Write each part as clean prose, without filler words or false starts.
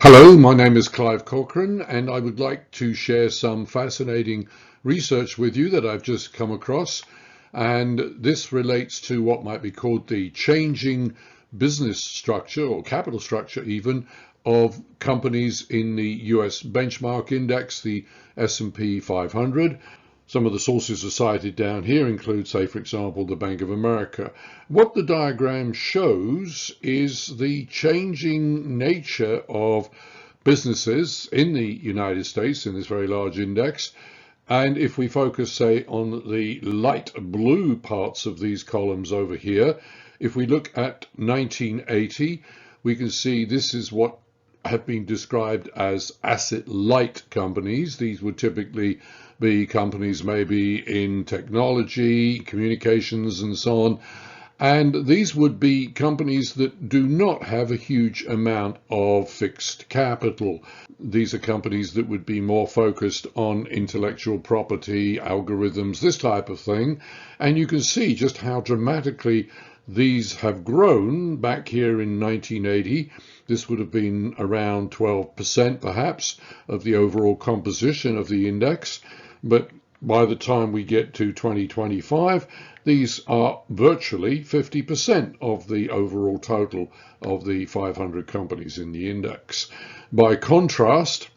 Hello, my name is Clive Corcoran, and I would like to share some fascinating research with you that I've just come across. And this relates to what might be called the changing business structure or capital structure even of companies in the US benchmark index, the S&P 500. Some of the sources are cited down here include, say, for example, the Bank of America. What the diagram shows is the changing nature of businesses in the United States in this very large index. And if we focus, say, on the light blue parts of these columns over here, if we look at 1980, we can see this is what have been described as asset-light companies. These would typically be companies maybe in technology, communications, and so on. And these would be companies that do not have a huge amount of fixed capital. These are companies that would be more focused on intellectual property, algorithms, this type of thing. And you can see just how dramatically these have grown back here in 1980. This would have been around 12% perhaps of the overall composition of the index. But by the time we get to 2025, these are virtually 50% of the overall total of the 500 companies in the index. By contrast,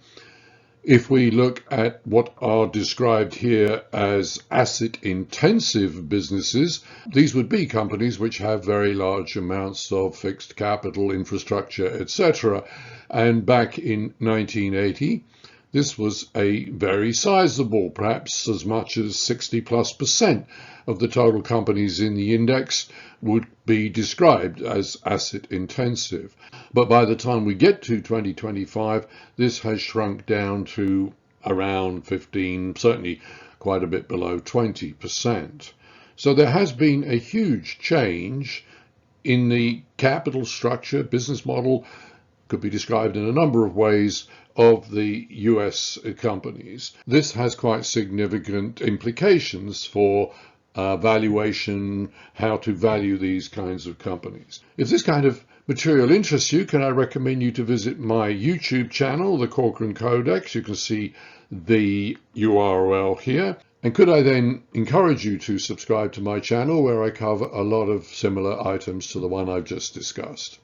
if we look at what are described here as asset-intensive businesses, these would be companies which have very large amounts of fixed capital, infrastructure, etc. And back in 1980, this was a very sizable, perhaps as much as 60+% of the total companies in the index would be described as asset intensive. But by the time we get to 2025, this has shrunk down to around 15, certainly quite a bit below 20%. So there has been a huge change in the capital structure, business model, could be described in a number of ways, of the US companies. This has quite significant implications for valuation, how to value these kinds of companies. If this kind of material interests you, can I recommend you to visit my YouTube channel, the Corcoran Codex. You can see the URL here. And could I then encourage you to subscribe to my channel where I cover a lot of similar items to the one I've just discussed.